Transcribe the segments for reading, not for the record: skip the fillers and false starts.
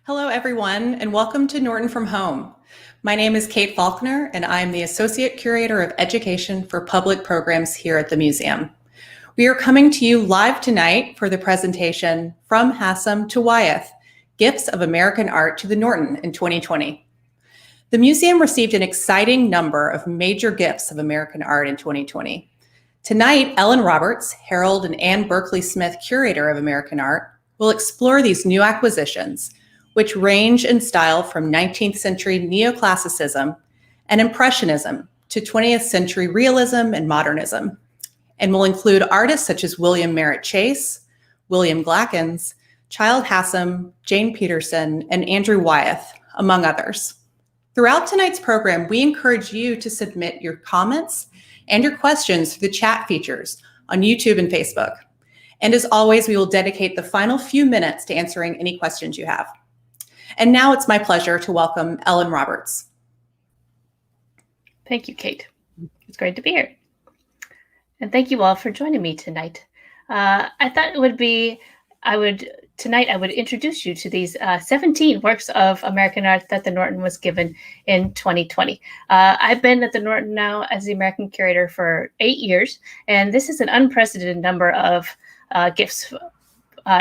Hello, everyone, and welcome to Norton from Home. My name is Kate Faulkner, and I'm the Associate Curator of Education for Public Programs here at the museum. We are coming to you live tonight for the presentation From Hassam to Wyeth, Gifts of American Art to the Norton in 2020. The museum received an exciting number of major gifts of American art in 2020. Tonight, Ellen Roberts, Harold and Anne Berkley Smith Curator of American Art, will explore these new acquisitions, which range in style from 19th century neoclassicism and impressionism to 20th century realism and modernism, and will include artists such as William Merritt Chase, William Glackens, Childe Hassam, Jane Peterson, and Andrew Wyeth, among others. Throughout tonight's program, we encourage you to submit your comments and your questions through the chat features on YouTube and Facebook. And as always, we will dedicate the final few minutes to answering any questions you have. And now it's my pleasure to welcome Ellen Roberts. Thank you, Kate. It's great to be here. And thank you all for joining me tonight. I thought tonight I would introduce you to these 17 works of American art that the Norton was given in 2020. I've been at the Norton now as the American Curator for 8 years, and this is an unprecedented number of gifts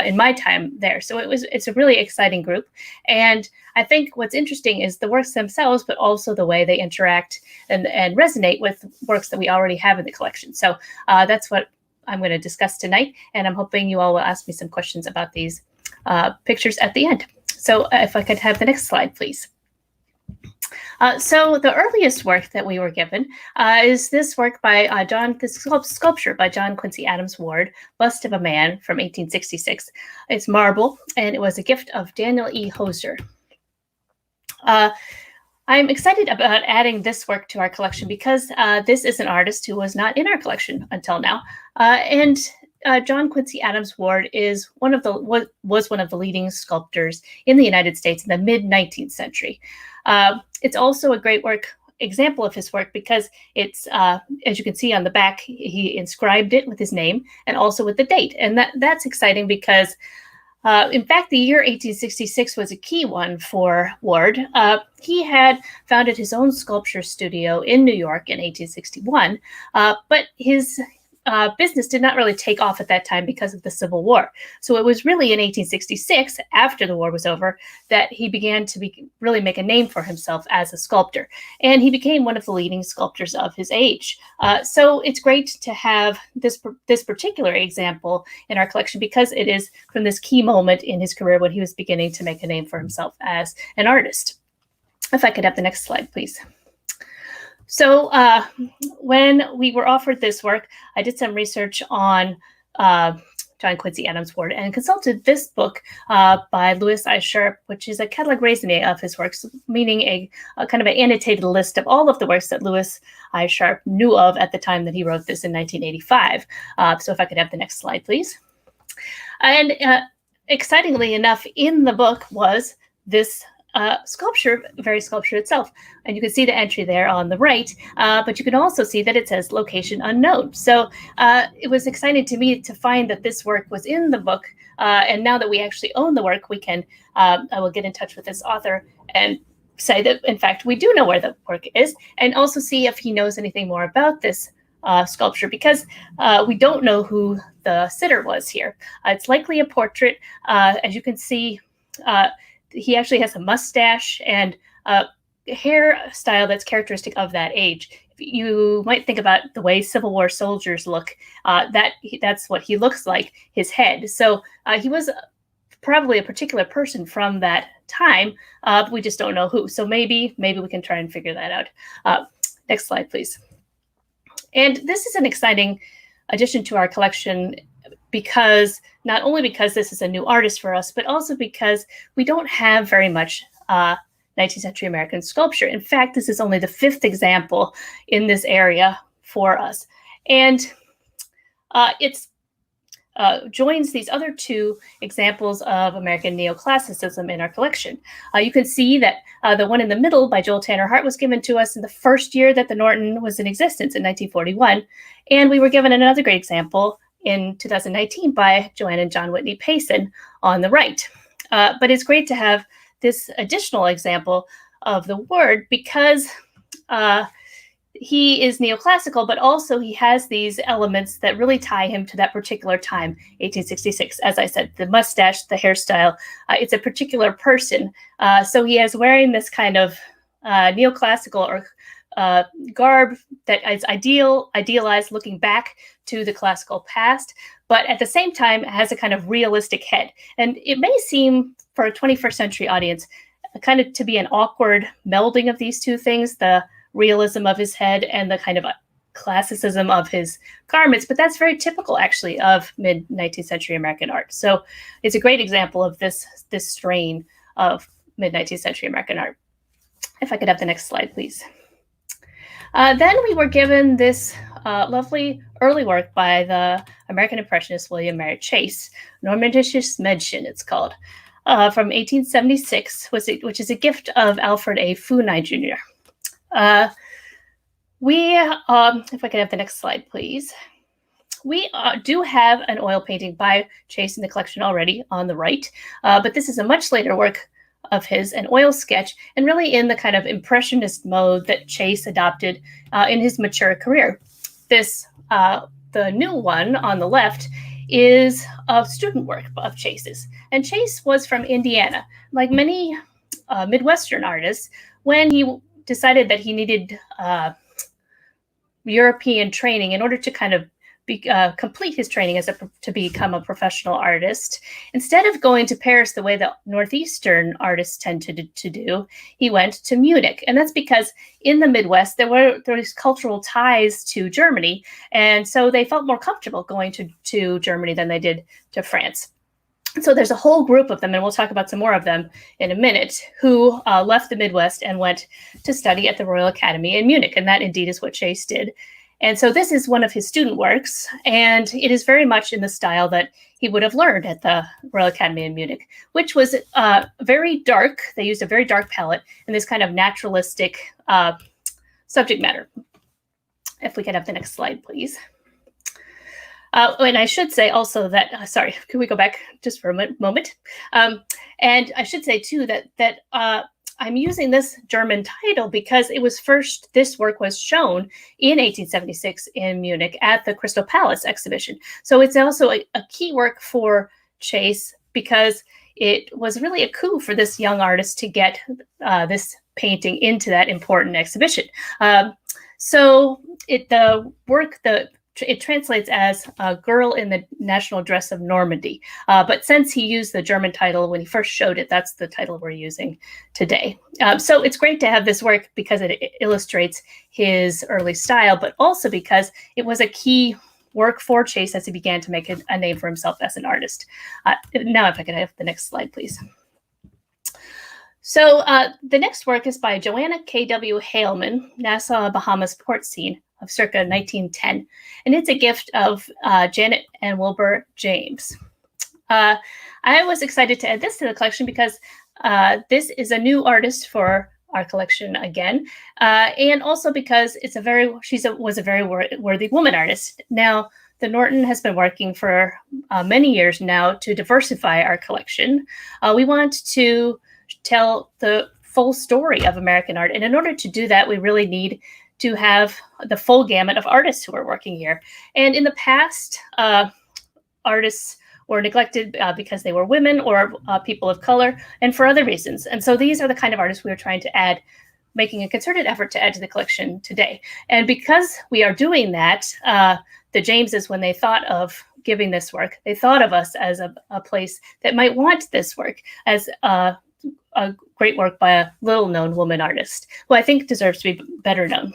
in my time there. So it's a really exciting group. And I think what's interesting is the works themselves, but also the way they interact and resonate with works that we already have in the collection. So that's what I'm going to discuss tonight. And I'm hoping you all will ask me some questions about these pictures at the end. So if I could have the next slide, please. So the earliest work that we were given is this work by sculpture by John Quincy Adams Ward, Bust of a Man from 1866. It's marble, and it was a gift of Daniel E. Hoser. I'm excited about adding this work to our collection because this is an artist who was not in our collection until now. John Quincy Adams Ward was one of the leading sculptors in the United States in the mid-19th century. It's also a great example of his work because it's, as you can see on the back, he inscribed it with his name and also with the date. And that's exciting because, in fact, the year 1866 was a key one for Ward. He had founded his own sculpture studio in New York in 1861, but his business did not really take off at that time because of the Civil War. So it was really in 1866, after the war was over, that he began to really make a name for himself as a sculptor. And he became one of the leading sculptors of his age. So it's great to have this particular example in our collection because it is from this key moment in his career when he was beginning to make a name for himself as an artist. If I could have the next slide, please. So when we were offered this work, I did some research on John Quincy Adams Ward and consulted this book by Louis I. Sharp, which is a catalogue raisonné of his works, meaning a kind of an annotated list of all of the works that Louis I. Sharp knew of at the time that he wrote this in 1985. So if I could have the next slide, please. And excitingly enough, in the book was this sculpture, very sculpture itself. And you can see the entry there on the right, but you can also see that it says location unknown. So it was exciting to me to find that this work was in the book. And now that we actually own the work, we can, I will get in touch with this author and say that, in fact, we do know where the work is, and also see if he knows anything more about this sculpture, because we don't know who the sitter was here. It's likely a portrait. As you can see, he actually has a mustache and a hairstyle that's characteristic of that age. You might think about the way Civil War soldiers look. That's what he looks like, his head. So he was probably a particular person from that time. We just don't know who. So maybe we can try and figure that out. Next slide, please. And this is an exciting addition to our collection because not only because this is a new artist for us, but also because we don't have very much 19th century American sculpture. In fact, this is only the 5th example in this area for us. And it joins these other 2 examples of American neoclassicism in our collection. You can see that the one in the middle by Joel Tanner Hart was given to us in the first year that the Norton was in existence in 1941. And we were given another great example in 2019 by Joanne and John Whitney Payson on the right. But it's great to have this additional example of the word because he is neoclassical, but also he has these elements that really tie him to that particular time, 1866. As I said, the mustache, the hairstyle, it's a particular person. So he is wearing this kind of neoclassical or garb that is idealized, looking back to the classical past, but at the same time has a kind of realistic head. And it may seem for a 21st century audience kind of to be an awkward melding of these two things, the realism of his head and the kind of classicism of his garments, but that's very typical actually of mid-19th century American art. So it's a great example of this strain of mid-19th century American art. If I could have the next slide, please. Then we were given this lovely early work by the American Impressionist William Merritt Chase, Normatisches Mädchen, it's called, from 1876, which is a gift of Alfred A. Funai Jr. If I could have the next slide, please. We do have an oil painting by Chase in the collection already on the right, but this is a much later work of his, an oil sketch, and really in the kind of impressionist mode that Chase adopted in his mature career. This, the new one on the left, is a student work of Chase's. And Chase was from Indiana. Like many Midwestern artists, when he decided that he needed European training in order to kind of complete his training to become a professional artist, instead of going to Paris the way that Northeastern artists tend to do, he went to Munich. And that's because in the Midwest, there was cultural ties to Germany. And so they felt more comfortable going to Germany than they did to France. So there's a whole group of them, and we'll talk about some more of them in a minute, who left the Midwest and went to study at the Royal Academy in Munich. And that indeed is what Chase did. And so this is one of his student works, and it is very much in the style that he would have learned at the Royal Academy in Munich, which was very dark. They used a very dark palette and this kind of naturalistic subject matter. If we could have the next slide, please. And I should say also that, sorry, can we go back just for a moment? And I should say too that I'm using this German title because this work was shown in 1876 in Munich at the Crystal Palace exhibition. So it's also a key work for Chase because it was really a coup for this young artist to get this painting into that important exhibition. It translates as a girl in the national dress of Normandy. But since he used the German title when he first showed it, that's the title we're using today. So it's great to have this work because it illustrates his early style, but also because it was a key work for Chase as he began to make a name for himself as an artist. Now, if I could have the next slide, please. So the next work is by Joanna K.W. Haleman, Nassau, Bahamas port scene of circa 1910. And it's a gift of Janet and Wilbur James. I was excited to add this to the collection because this is a new artist for our collection again, and also because she was a very worthy woman artist. Now, the Norton has been working for many years now to diversify our collection. We want to tell the full story of American art, and in order to do that, we really need to have the full gamut of artists who are working here. And in the past, artists were neglected because they were women or people of color and for other reasons. And so these are the kind of artists we are trying to add, making a concerted effort to add to the collection today. And because we are doing that, the Jameses, when they thought of giving this work, they thought of us as a place that might want this work as a great work by a little-known woman artist, who I think deserves to be better known.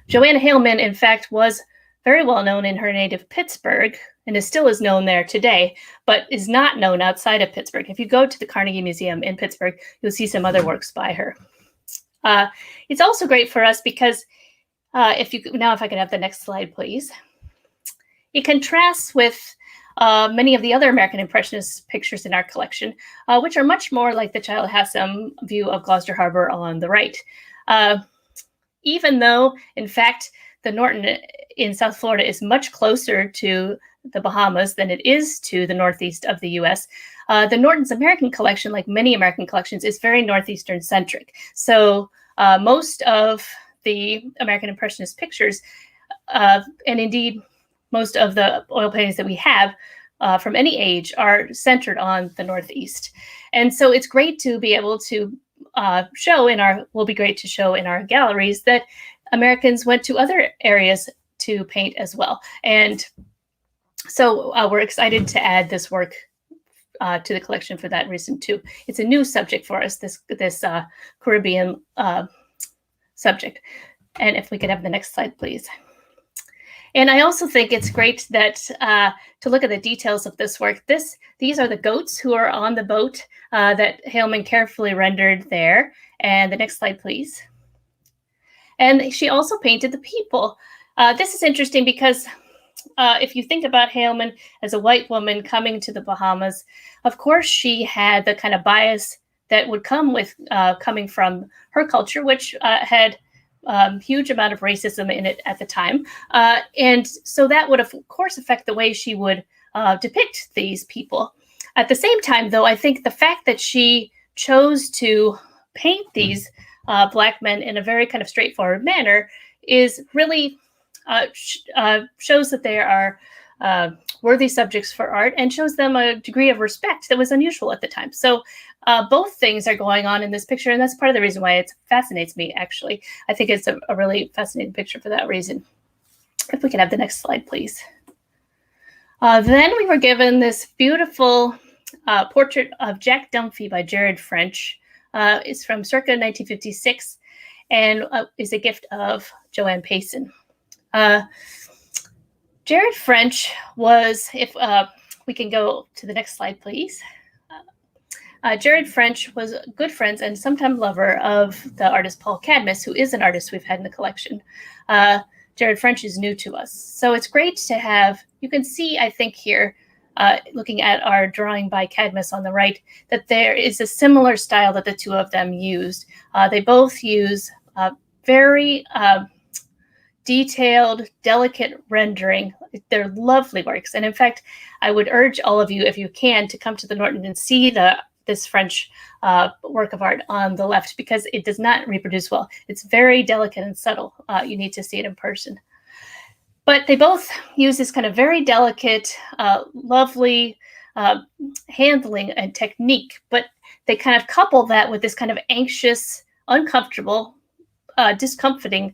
Joanna Haleman, in fact, was very well known in her native Pittsburgh and still is known there today, but is not known outside of Pittsburgh. If you go to the Carnegie Museum in Pittsburgh, you'll see some other works by her. It's also great for us because if I could have the next slide, please. It contrasts with many of the other American Impressionist pictures in our collection, which are much more like the Childe Hassam view of Gloucester Harbor on the right. Even though, in fact, the Norton in South Florida is much closer to the Bahamas than it is to the northeast of the U.S. The Norton's American collection, like many American collections, is very northeastern centric. So most of the American Impressionist pictures, and indeed most of the oil paintings that we have from any age, are centered on the Northeast. And so it's great to be able to will be great to show in our galleries that Americans went to other areas to paint as well. And so we're excited to add this work to the collection for that reason too. It's a new subject for us, this Caribbean subject. And if we could have the next slide, please. And I also think it's great that to look at the details of this work. These are the goats who are on the boat that Haleman carefully rendered there. And the next slide, please. And she also painted the people. This is interesting because if you think about Haleman as a white woman coming to the Bahamas, of course she had the kind of bias that would come with coming from her culture, which had huge amount of racism in it at the time. And so that would, of course, affect the way she would depict these people. At the same time, though, I think the fact that she chose to paint these Black men in a very kind of straightforward manner is really shows that they are worthy subjects for art and shows them a degree of respect that was unusual at the time. So both things are going on in this picture, and that's part of the reason why it fascinates me, actually. I think it's a really fascinating picture for that reason. If we can have the next slide, please. Then we were given this beautiful portrait of Jack Dunphy by Jared French. It's from circa 1956 and is a gift of Joanne Payson. Jared French was, if we can go to the next slide, please. Jared French was good friends and sometime lover of the artist Paul Cadmus, who is an artist we've had in the collection. Jared French is new to us. So it's great to have, you can see, I think here, looking at our drawing by Cadmus on the right, that there is a similar style that the two of them used. They both use very detailed, delicate rendering. They're lovely works. And in fact, I would urge all of you, if you can, to come to the Norton and see this French work of art on the left, because it does not reproduce well. It's very delicate and subtle. You need to see it in person. But they both use this kind of very delicate, lovely handling and technique, but they kind of couple that with this kind of anxious, uncomfortable, comforting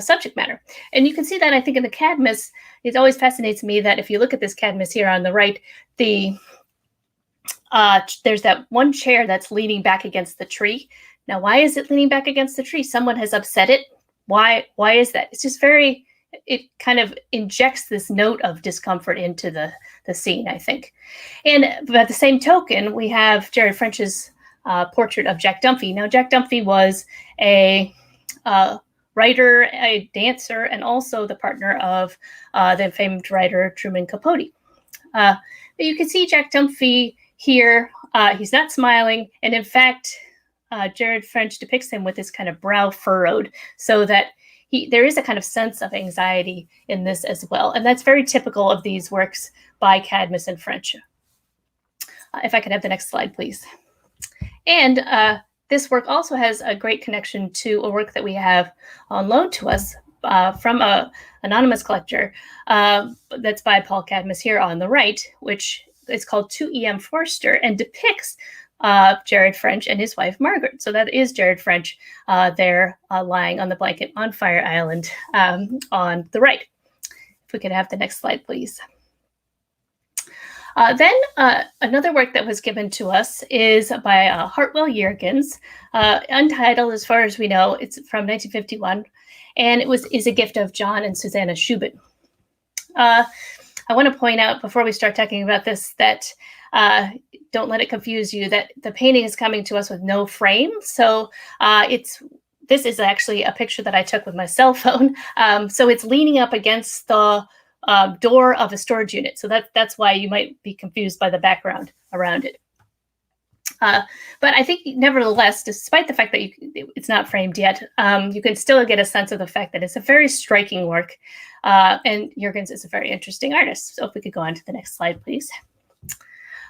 subject matter. And you can see that, I think, in the Cadmus. It always fascinates me that if you look at this Cadmus here on the right, there's that one chair that's leaning back against the tree. Now, why is it leaning back against the tree? Someone has upset it. Why is that? It's just it kind of injects this note of discomfort into the scene, I think. And by the same token, we have Jared French's portrait of Jack Dunphy. Now, Jack Dunphy was a writer, a dancer, and also the partner of the famed writer Truman Capote. But you can see Jack Dunphy here. He's not smiling, and in fact, Jared French depicts him with his kind of brow furrowed, so that there is a kind of sense of anxiety in this as well. And that's very typical of these works by Cadmus and French. If I could have the next slide, please. And this work also has a great connection to a work that we have on loan to us from an anonymous collector that's by Paul Cadmus here on the right, which is called 2E.M. Forster and depicts Jared French and his wife, Margaret. So that is Jared French there lying on the blanket on Fire Island on the right. If we could have the next slide, please. Then another work that was given to us is by Hartwell Yeargans, untitled as far as we know. It's from 1951, and it is a gift of John and Susanna Schubert. I want to point out before we start talking about this that don't let it confuse you that the painting is coming to us with no frame. So this is actually a picture that I took with my cell phone. So it's leaning up against the door of a storage unit. So that's why you might be confused by the background around it. But I think, nevertheless, despite the fact that it's not framed yet, you can still get a sense of the fact that it's a very striking work. And Yeargans is a very interesting artist. So if we could go on to the next slide, please.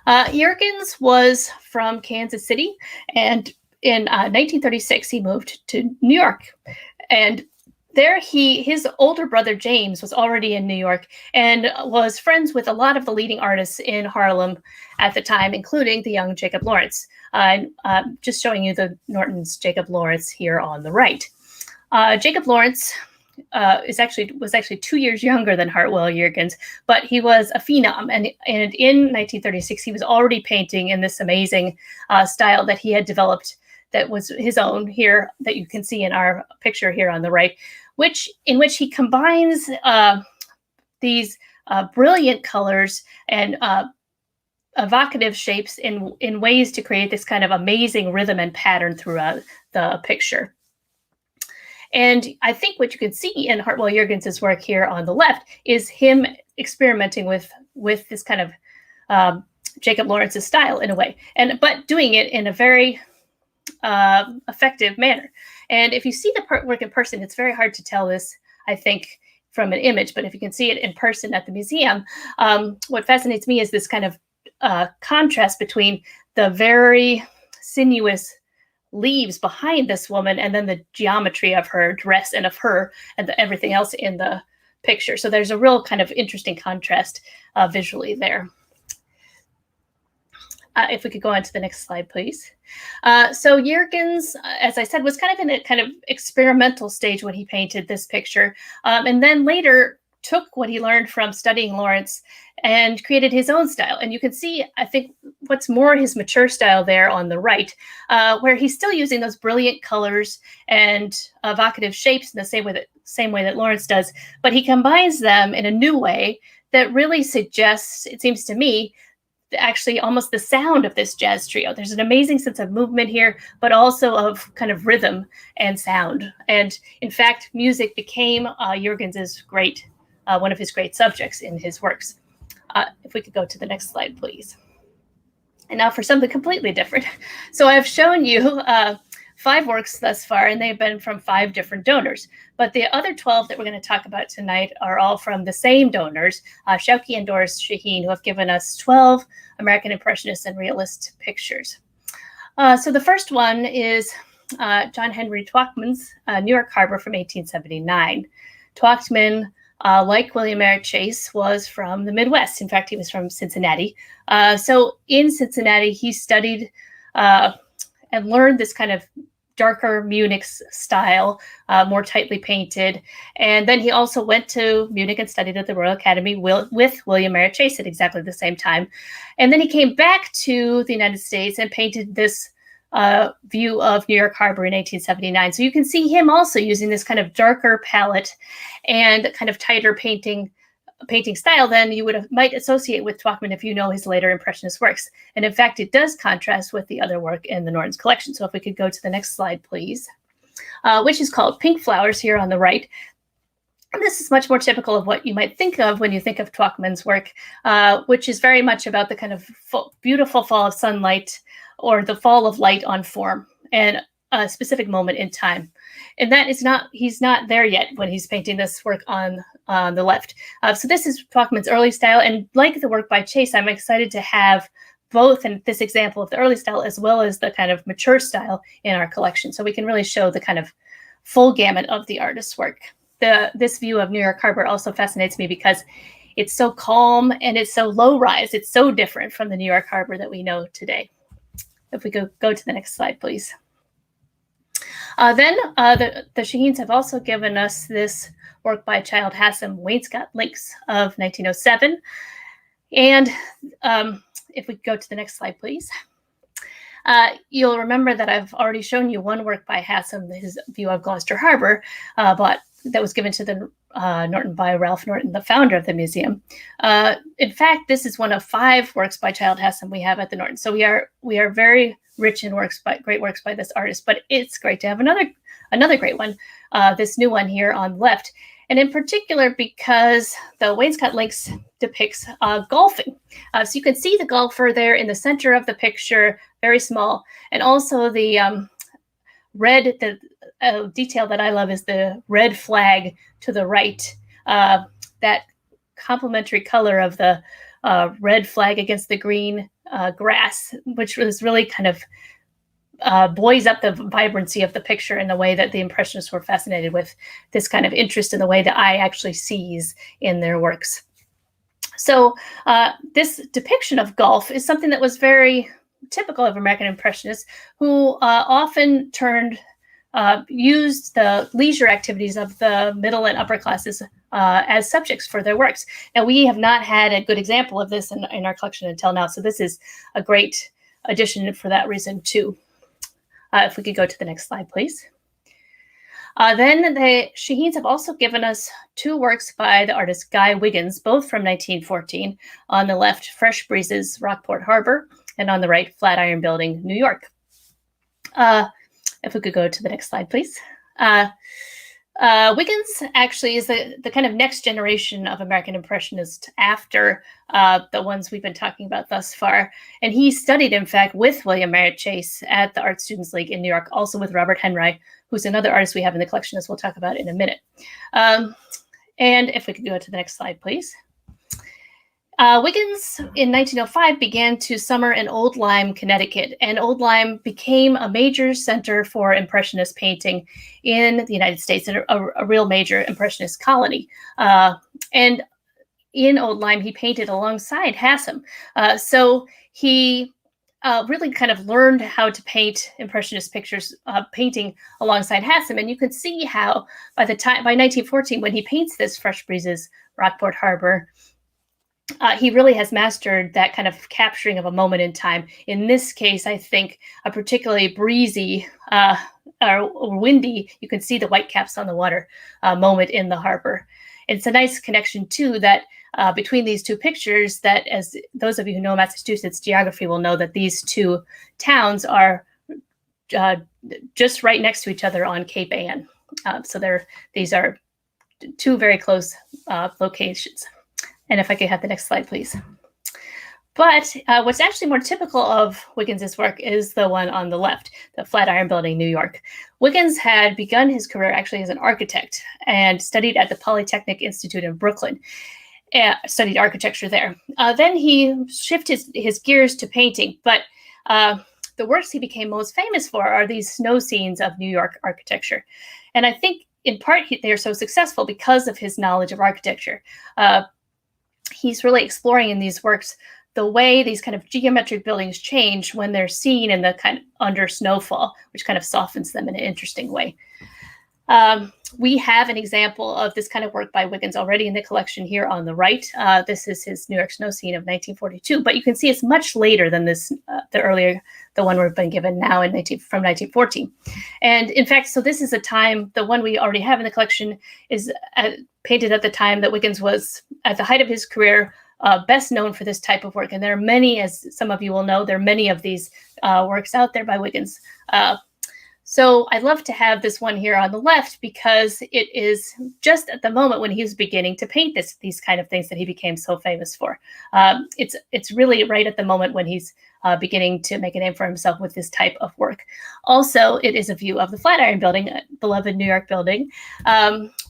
Yeargans was from Kansas City, and in 1936, he moved to New York. And there his older brother James was already in New York and was friends with a lot of the leading artists in Harlem at the time, including the young Jacob Lawrence. Just showing you the Norton's Jacob Lawrence here on the right. Jacob Lawrence was actually 2 years younger than Hartwell Yeargans, but he was a phenom. And in 1936, he was already painting in this amazing style that he had developed that was his own here, that you can see in our picture here on the right, in which he combines these brilliant colors and evocative shapes in ways to create this kind of amazing rhythm and pattern throughout the picture. And I think what you can see in Hartwell Yeargans' work here on the left is him experimenting with this kind of Jacob Lawrence's style in a way, but doing it in a very effective manner. And if you see the work in person, it's very hard to tell this, I think, from an image, but if you can see it in person at the museum, what fascinates me is this kind of contrast between the very sinuous leaves behind this woman and then the geometry of her dress and of her and everything else in the picture. So there's a real kind of interesting contrast visually there. If we could go on to the next slide, please. So Yeargans, as I said, was kind of in a kind of experimental stage when he painted this picture, and then later took what he learned from studying Lawrence and created his own style. And you can see, I think, what's more his mature style there on the right, where he's still using those brilliant colors and evocative shapes in the same way that Lawrence does, but he combines them in a new way that really suggests, it seems to me, actually almost the sound of this jazz trio. There's an amazing sense of movement here, but also of kind of rhythm and sound. And in fact, music became Yeargans' one of his great subjects in his works. If we could go to the next slide, please. And now for something completely different. So I've shown you 5 works thus far, and they've been from 5 different donors. But the other 12 that we're going to talk about tonight are all from the same donors, Shauki and Doris Shaheen, who have given us 12 American Impressionist and Realist pictures. So the first one is John Henry Twachtman's New York Harbor from 1879. Twachtman, like William Merritt Chase, was from the Midwest. In fact, he was from Cincinnati. So in Cincinnati, he studied and learned this kind of darker Munich style, more tightly painted. And then he also went to Munich and studied at the Royal Academy with William Merritt Chase at exactly the same time. And then he came back to the United States and painted this view of New York Harbor in 1879. So you can see him also using this kind of darker palette and kind of tighter painting style than you might associate with Twachtman if you know his later Impressionist works. And in fact, it does contrast with the other work in the Norton's collection. So if we could go to the next slide, please, which is called Pink Flowers here on the right. And this is much more typical of what you might think of when you think of Twachtman's work, which is very much about the kind of beautiful fall of sunlight or the fall of light on form and a specific moment in time. And that is he's not there yet when he's painting this work on the left. So this is Twachtman's early style. And like the work by Chase, I'm excited to have both in this example of the early style as well as the kind of mature style in our collection. So we can really show the kind of full gamut of the artist's work. This view of New York Harbor also fascinates me because it's so calm and it's so low rise. It's so different from the New York Harbor that we know today. If we could go to the next slide, please. Then the Shaheens have also given us this work by Childe Hassam, Wainscot Links of 1907. And if we go to the next slide, please. You'll remember that I've already shown you one work by Hassam, his view of Gloucester Harbor, but that was given to the Norton by Ralph Norton, the founder of the museum. In fact, this is one of 5 works by Childe Hassam we have at the Norton. So we are very rich in great works by this artist. But it's great to have another great one, this new one here on the left. And in particular, because the wainscot links depicts golfing. So you can see the golfer there in the center of the picture, very small. And also the red, the detail that I love is the red flag to the right. That complementary color of the red flag against the green grass, which was really kind of buoys up the vibrancy of the picture in the way that the Impressionists were fascinated with this kind of interest in the way the eye actually sees in their works. So this depiction of golf is something that was very typical of American Impressionists, who often used the leisure activities of the middle and upper classes as subjects for their works. Now, we have not had a good example of this in our collection until now, so this is a great addition for that reason too. If we could go to the next slide, please. Then the Shaheens have also given us two works by the artist Guy Wiggins, both from 1914. On the left, Fresh Breezes, Rockport Harbor, and on the right, Flatiron Building, New York. If we could go to the next slide, please. Wiggins actually is the kind of next generation of American Impressionists after the ones we've been talking about thus far. And he studied, in fact, with William Merritt Chase at the Art Students League in New York, also with Robert Henry, who's another artist we have in the collection, as we'll talk about in a minute. And if we could go to the next slide, please. Wiggins in 1905 began to summer in Old Lyme, Connecticut, and Old Lyme became a major center for Impressionist painting in the United States, and a real major Impressionist colony. And in Old Lyme, he painted alongside Hassam. So he really kind of learned how to paint Impressionist pictures, painting alongside Hassam. And you can see how by 1914, when he paints this Fresh Breezes, Rockport Harbor, he really has mastered that kind of capturing of a moment in time. In this case, I think a particularly breezy or windy, you can see the white caps on the water moment in the harbor. It's a nice connection too that between these two pictures, that as those of you who know Massachusetts geography will know that these two towns are just right next to each other on Cape Ann. So these are two very close locations. And if I could have the next slide, please. But what's actually more typical of Wiggins's work is the one on the left, the Flatiron Building, New York. Wiggins had begun his career actually as an architect and studied at the Polytechnic Institute in Brooklyn, studied architecture there. Then he shifted his gears to painting, but the works he became most famous for are these snow scenes of New York architecture. And I think in part they are so successful because of his knowledge of architecture. He's really exploring in these works the way these kind of geometric buildings change when they're seen in the kind of under snowfall, which kind of softens them in an interesting way. We have an example of this kind of work by Wiggins already in the collection here on the right. This is his New York snow scene of 1942, but you can see it's much later than this, the one we've been given now from 1914. And in fact, so this is a time, the one we already have in the collection is painted at the time that Wiggins was at the height of his career, best known for this type of work. And there are many, as some of you will know, there are many of these works out there by Wiggins. So I'd love to have this one here on the left because it is just at the moment when he was beginning to paint these kind of things that he became so famous for. It's really right at the moment when he's beginning to make a name for himself with this type of work. Also, it is a view of the Flatiron Building, a beloved New York building,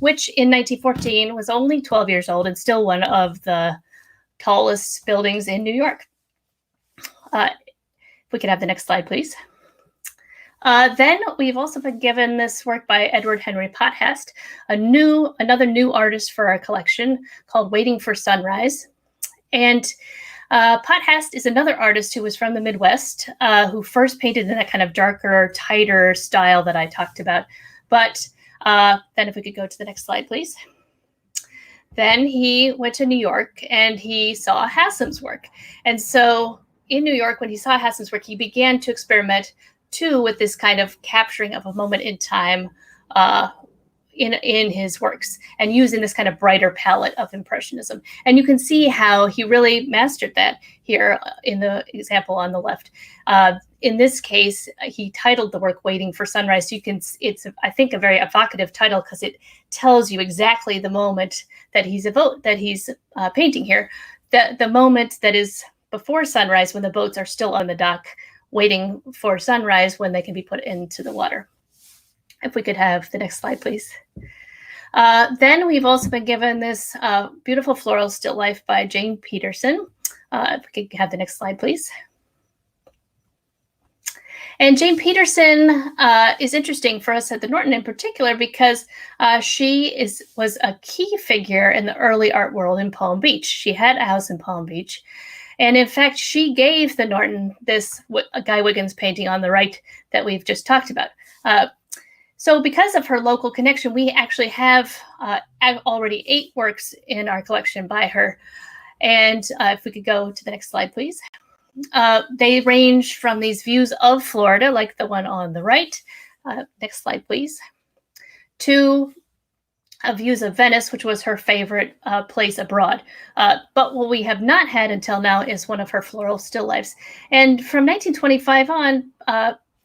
which in 1914 was only 12 years old and still one of the tallest buildings in New York. If we could have the next slide, please. Then we've also been given this work by Edward Henry Pothast, another new artist for our collection called Waiting for Sunrise. And Pothast is another artist who was from the Midwest, who first painted in that kind of darker, tighter style that I talked about. But then if we could go to the next slide, please. Then he went to New York and he saw Hassam's work. And so in New York, when he saw Hassam's work, he began to experiment too with this kind of capturing of a moment in time in his works, and using this kind of brighter palette of impressionism. And you can see how he really mastered that here in the example on the left. In this case, he titled the work "Waiting for Sunrise." So it's I think a very evocative title because it tells you exactly the moment that he's painting here, the moment that is before sunrise, when the boats are still on the dock, waiting for sunrise when they can be put into the water. If we could have the next slide, please. Then we've also been given this beautiful floral still life by Jane Peterson. If we could have the next slide, please. And Jane Peterson is interesting for us at the Norton in particular because she was a key figure in the early art world in Palm Beach. She had a house in Palm Beach. And in fact, she gave the Norton this Guy Wiggins painting on the right that we've just talked about. So because of her local connection, we actually have already 8 works in our collection by her. And if we could go to the next slide, please. They range from these views of Florida, like the one on the right. Next slide, please. To views of Venice, which was her favorite place abroad. But what we have not had until now is one of her floral still lifes. And from 1925 on,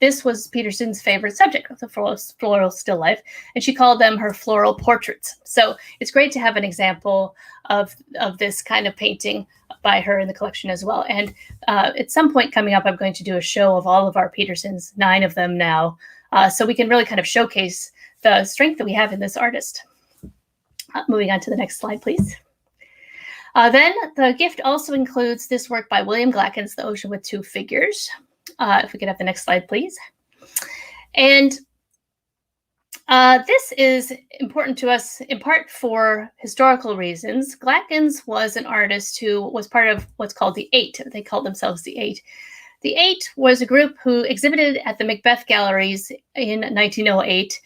this was Peterson's favorite subject, the floral still life, and she called them her floral portraits. So it's great to have an example of this kind of painting by her in the collection as well. And at some point coming up, I'm going to do a show of all of our Petersons, 9 of them now, so we can really kind of showcase the strength that we have in this artist. Moving on to the next slide, please. Then the gift also includes this work by William Glackens, The Ocean with Two Figures. If we could have the next slide, please. And this is important to us in part for historical reasons. Glackens was an artist who was part of what's called the Eight. They called themselves the Eight. The Eight was a group who exhibited at the Macbeth Galleries in 1908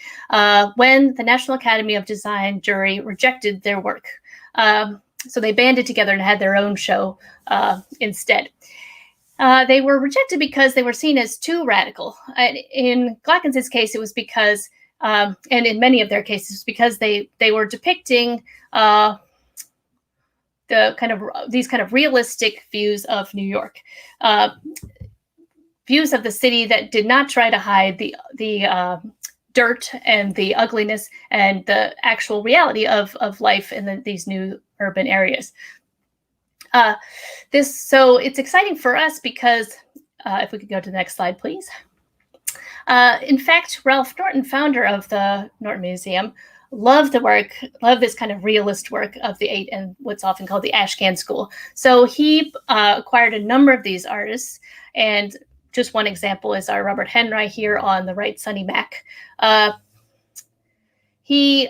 when the National Academy of Design jury rejected their work. So they banded together and had their own show instead. They were rejected because they were seen as too radical. In Glackens' case, it was because, and in many of their cases, because they were depicting these kind of realistic views of New York, views of the city that did not try to hide the dirt and the ugliness and the actual reality of life in these new urban areas. So it's exciting for us because, if we could go to the next slide, please. In fact, Ralph Norton, founder of the Norton Museum, loved the work, loved this kind of realist work of the Eight and what's often called the Ashcan School. So he acquired a number of these artists, and just one example is our Robert Henry here on the right, Sonny Mack. He,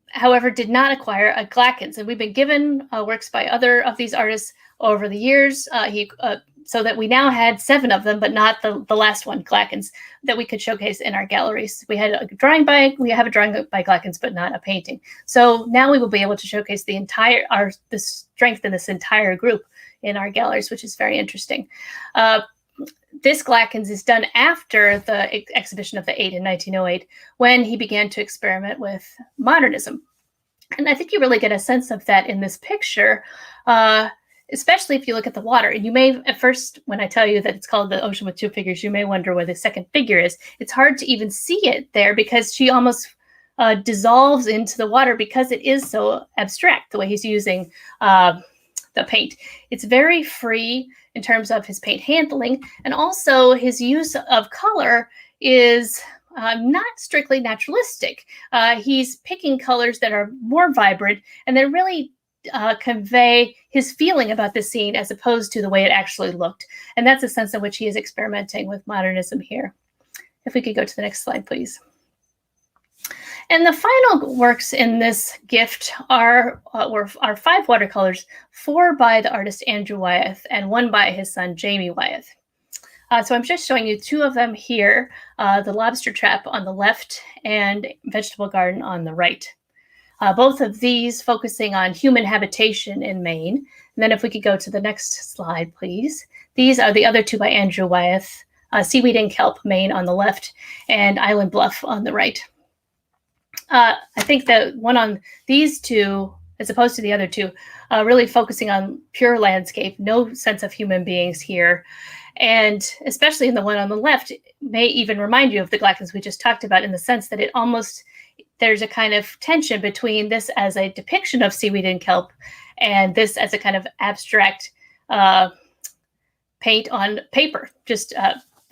however, did not acquire a Glackens, and we've been given works by other of these artists over the years, so that we now had 7 of them, but not the last one, Glackens, that we could showcase in our galleries. We have a drawing by Glackens, but not a painting. So now we will be able to showcase the strength in this entire group in our galleries, which is very interesting. This Glackens is done after the exhibition of the Eight in 1908, when he began to experiment with modernism. And I think you really get a sense of that in this picture, especially if you look at the water. And you may, at first, when I tell you that it's called The Ocean with Two Figures, you may wonder where the second figure is. It's hard to even see it there because she almost dissolves into the water because it is so abstract, the way he's using the paint. It's very free in terms of his paint handling, and also his use of color is not strictly naturalistic. He's picking colors that are more vibrant and that really convey his feeling about the scene as opposed to the way it actually looked. And that's a sense in which he is experimenting with modernism here. If we could go to the next slide, please. And the final works in this gift are 5 watercolors, 4 by the artist Andrew Wyeth and 1 by his son Jamie Wyeth. So I'm just showing you 2 of them here, the lobster trap on the left and vegetable garden on the right. Both of these focusing on human habitation in Maine. And then if we could go to the next slide, please. These are the other 2 by Andrew Wyeth, Seaweed and Kelp, Maine on the left, and Island Bluff on the right. I think the one on these two, as opposed to the other two, really focusing on pure landscape, no sense of human beings here. And especially in the one on the left, may even remind you of the Glackens we just talked about, in the sense that there's a kind of tension between this as a depiction of seaweed and kelp and this as a kind of abstract paint on paper, just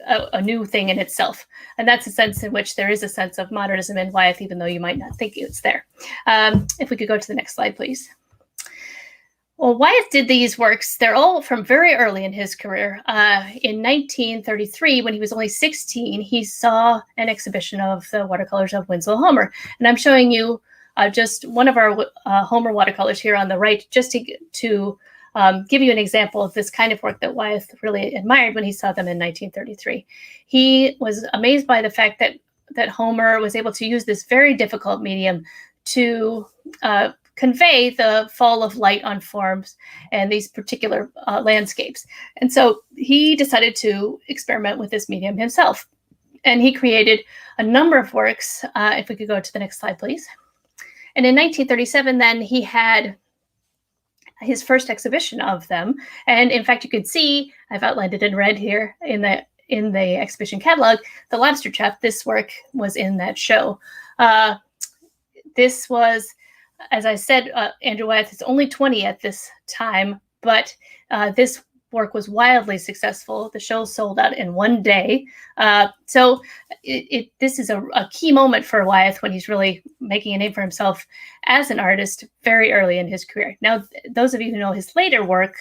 a new thing in itself. And that's a sense in which there is a sense of modernism in Wyeth, even though you might not think it's there. If we could go to the next slide, please. Well, Wyeth did these works. They're all from very early in his career. In 1933, when he was only 16, he saw an exhibition of the watercolors of Winslow Homer. And I'm showing you just one of our Homer watercolors here on the right, just to give you an example of this kind of work that Wyeth really admired when he saw them in 1933. He was amazed by the fact that Homer was able to use this very difficult medium to convey the fall of light on forms and these particular landscapes. And so he decided to experiment with this medium himself. And he created a number of works. If we could go to the next slide, please. And in 1937, then he had his first exhibition of them. And in fact, you can see, I've outlined it in red here in the exhibition catalog, the Lobster Chap. This work was in that show. This was, as I said, Andrew Wyeth is only 20 at this time, but this work was wildly successful. The show sold out in one day. So this is a key moment for Wyeth when he's really making a name for himself as an artist very early in his career. Now, those of you who know his later work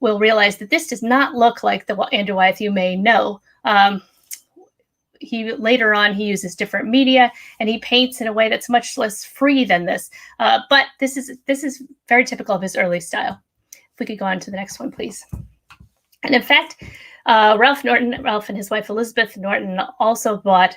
will realize that this does not look like the Andrew Wyeth you may know. Later on, he uses different media and he paints in a way that's much less free than this. But this is very typical of his early style. If we could go on to the next one, please. And in fact, Ralph and his wife Elizabeth Norton also bought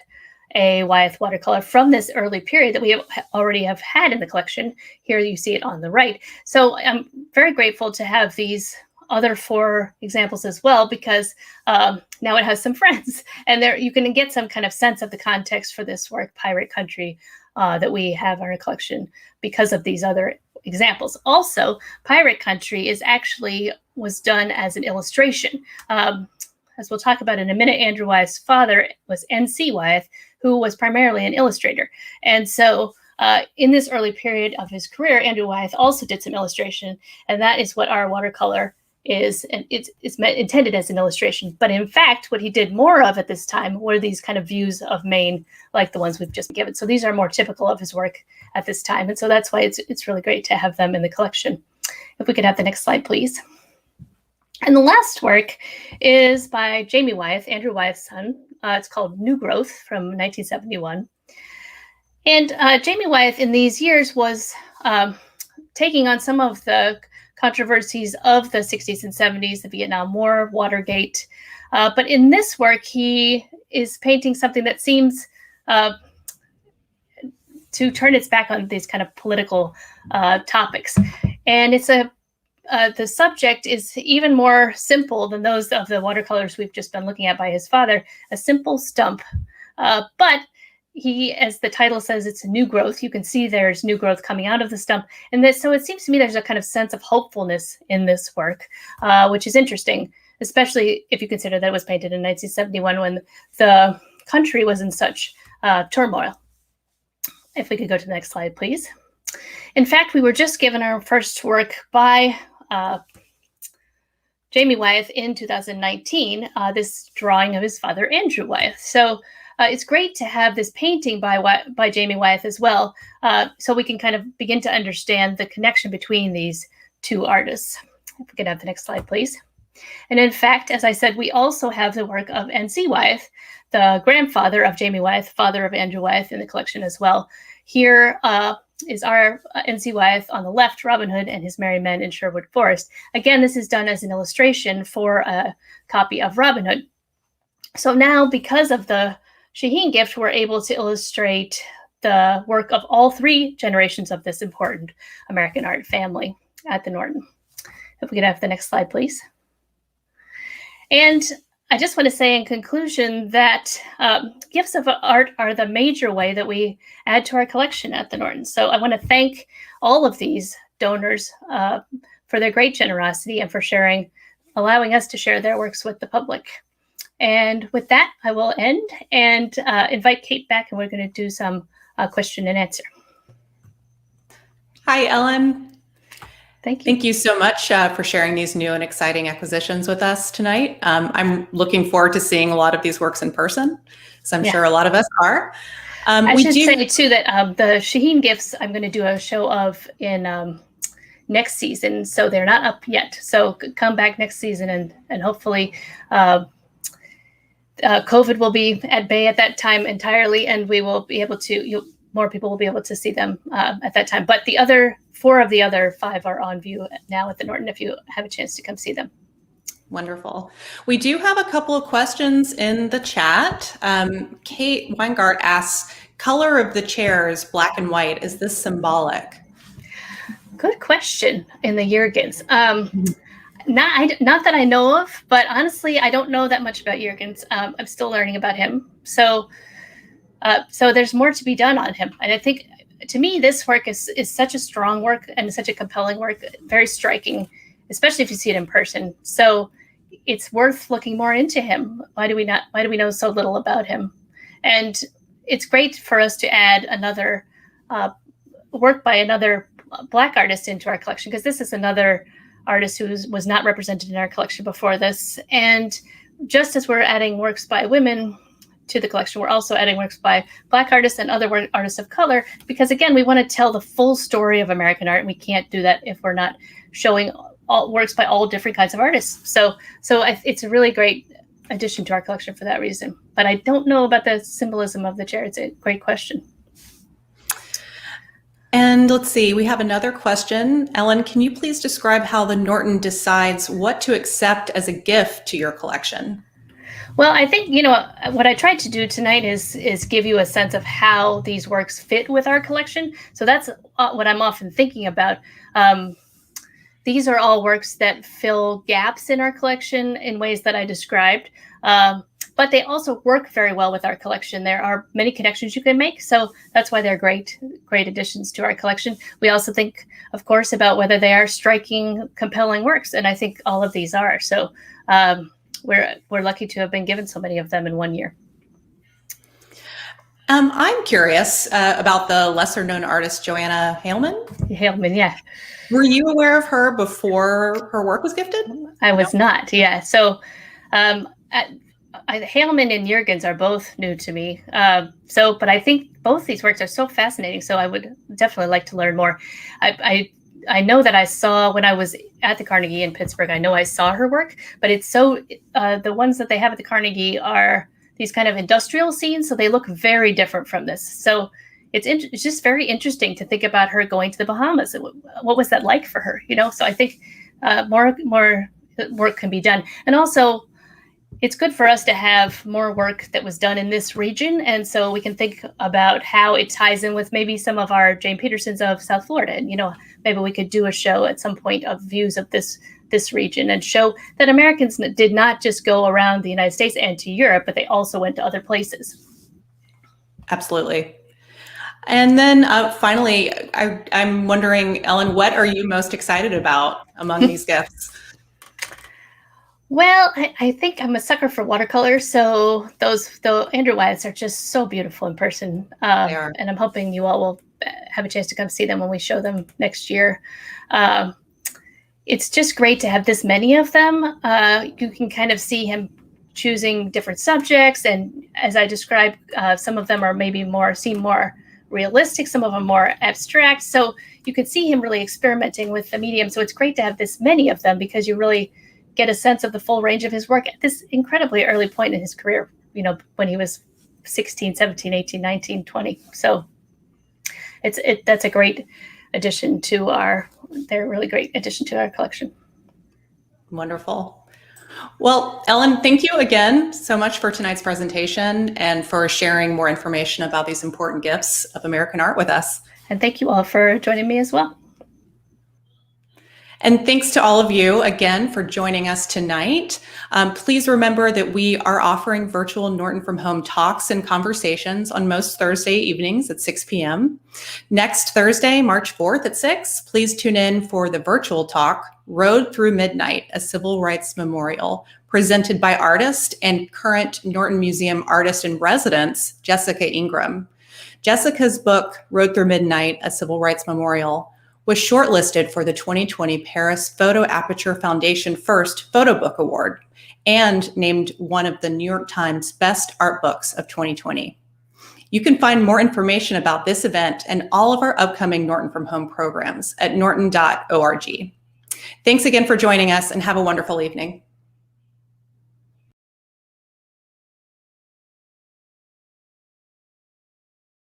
a Wyeth watercolor from this early period that we already have had in the collection. Here you see it on the right. So I'm very grateful to have these other 4 examples as well, because now it has some friends, and there you can get some kind of sense of the context for this work, Pirate Country, that we have in our collection because of these other examples. Also, Pirate Country was done as an illustration. As we'll talk about in a minute, Andrew Wyeth's father was N.C. Wyeth, who was primarily an illustrator. And so in this early period of his career, Andrew Wyeth also did some illustration, and that is what our watercolor is, and it's intended as an illustration. But in fact, what he did more of at this time were these kind of views of Maine, like the ones we've just given. So these are more typical of his work at this time. And so that's why it's really great to have them in the collection. If we could have the next slide, please. And the last work is by Jamie Wyeth, Andrew Wyeth's son. It's called New Growth from 1971. And Jamie Wyeth in these years was taking on some of the controversies of the 60s and 70s, the Vietnam War, Watergate. But in this work, he is painting something that seems to turn its back on these kind of political topics. And the subject is even more simple than those of the watercolors we've just been looking at by his father, a simple stump. But he, as the title says, it's a new growth. You can see there's new growth coming out of the stump. And so it seems to me there's a kind of sense of hopefulness in this work, which is interesting, especially if you consider that it was painted in 1971 when the country was in such turmoil. If we could go to the next slide, please. In fact, we were just given our first work by Jamie Wyeth in 2019, this drawing of his father, Andrew Wyeth. So it's great to have this painting by Jamie Wyeth as well, so we can kind of begin to understand the connection between these 2 artists. If we could have the next slide, please. And in fact, as I said, we also have the work of N.C. Wyeth, the grandfather of Jamie Wyeth, father of Andrew Wyeth, in the collection as well. Here is our N.C. Wyeth on the left, Robin Hood and his merry men in Sherwood Forest. Again, this is done as an illustration for a copy of Robin Hood. So now, because of the Shaheen gift, we're able to illustrate the work of all 3 generations of this important American art family at the Norton. If we could have the next slide, please. And I just want to say in conclusion that gifts of art are the major way that we add to our collection at the Norton. So I want to thank all of these donors for their great generosity and for allowing us to share their works with the public. And with that, I will end and invite Kate back, and we're going to do some question and answer. Hi, Ellen. Thank you. Thank you so much for sharing these new and exciting acquisitions with us tonight. I'm looking forward to seeing a lot of these works in person, so I'm sure a lot of us are. I should say, too, that the Shaheen gifts I'm going to do a show of in next season, so they're not up yet. So come back next season, and hopefully COVID will be at bay at that time entirely, and we will be able to, more people will be able to see them at that time. But the other 4 of the other 5 are on view now at the Norton if you have a chance to come see them. Wonderful. We do have a couple of questions in the chat. Kate Weingart asks, color of the chairs, black and white, is this symbolic? Good question in the Yeargans. Not that I know of, but honestly, I don't know that much about Yeargans. I'm still learning about him. So there's more to be done on him. And I think, to me, this work is such a strong work and such a compelling work, very striking, especially if you see it in person. So it's worth looking more into him. Why do we know so little about him? And it's great for us to add another work by another Black artist into our collection, because this is another artist who was not represented in our collection before this. And just as we're adding works by women to the collection, we're also adding works by Black artists and other artists of color, because again, we want to tell the full story of American art, and we can't do that if we're not showing all works by all different kinds of artists. So it's a really great addition to our collection for that reason. But I don't know about the symbolism of the chair. It's a great question. And let's see, we have another question. Ellen, can you please describe how the Norton decides what to accept as a gift to your collection? Well, I think, what I tried to do tonight is give you a sense of how these works fit with our collection. So that's what I'm often thinking about. These are all works that fill gaps in our collection in ways that I described, but they also work very well with our collection. There are many connections you can make, so that's why they're great additions to our collection. We also think, of course, about whether they are striking, compelling works, and I think all of these are. So we're lucky to have been given so many of them in one year. I'm curious about the lesser-known artist Joanna Haleman. Haleman, yeah. Were you aware of her before her work was gifted? I was not, yeah. So Haleman and Yeargans are both new to me. But I think both these works are so fascinating, so I would definitely like to learn more. I know that I saw, when I was at the Carnegie in Pittsburgh, I know I saw her work, but it's so, the ones that they have at the Carnegie are these kind of industrial scenes, so they look very different from this. So it's just very interesting to think about her going to the Bahamas. What was that like for her? So I think more work can be done. And also, it's good for us to have more work that was done in this region. And so we can think about how it ties in with maybe some of our Jane Petersons of South Florida. And, maybe we could do a show at some point of views of this region and show that Americans did not just go around the United States and to Europe, but they also went to other places. Absolutely. And then finally, I'm wondering, Ellen, what are you most excited about among these gifts? Well, I think I'm a sucker for watercolors, so the Andrew Wyeths are just so beautiful in person, and I'm hoping you all will have a chance to come see them when we show them next year. It's just great to have this many of them. You can kind of see him choosing different subjects, and as I described, some of them are seem more realistic, some of them more abstract. So you could see him really experimenting with the medium. So it's great to have this many of them, because you really get a sense of the full range of his work at this incredibly early point in his career, when he was 16, 17, 18, 19, 20. So that's a great addition to they're a really great addition to our collection. Wonderful. Well, Ellen, thank you again so much for tonight's presentation and for sharing more information about these important gifts of American art with us. And thank you all for joining me as well. And thanks to all of you again for joining us tonight. Please remember that we are offering virtual Norton from Home talks and conversations on most Thursday evenings at 6 p.m. Next Thursday, March 4th at 6, please tune in for the virtual talk, Road Through Midnight, a Civil Rights Memorial, presented by artist and current Norton Museum artist in residence, Jessica Ingram. Jessica's book, Road Through Midnight, a Civil Rights Memorial, was shortlisted for the 2020 Paris Photo Aperture Foundation First Photo Book Award and named one of the New York Times Best Art Books of 2020. You can find more information about this event and all of our upcoming Norton from Home programs at norton.org. Thanks again for joining us and have a wonderful evening.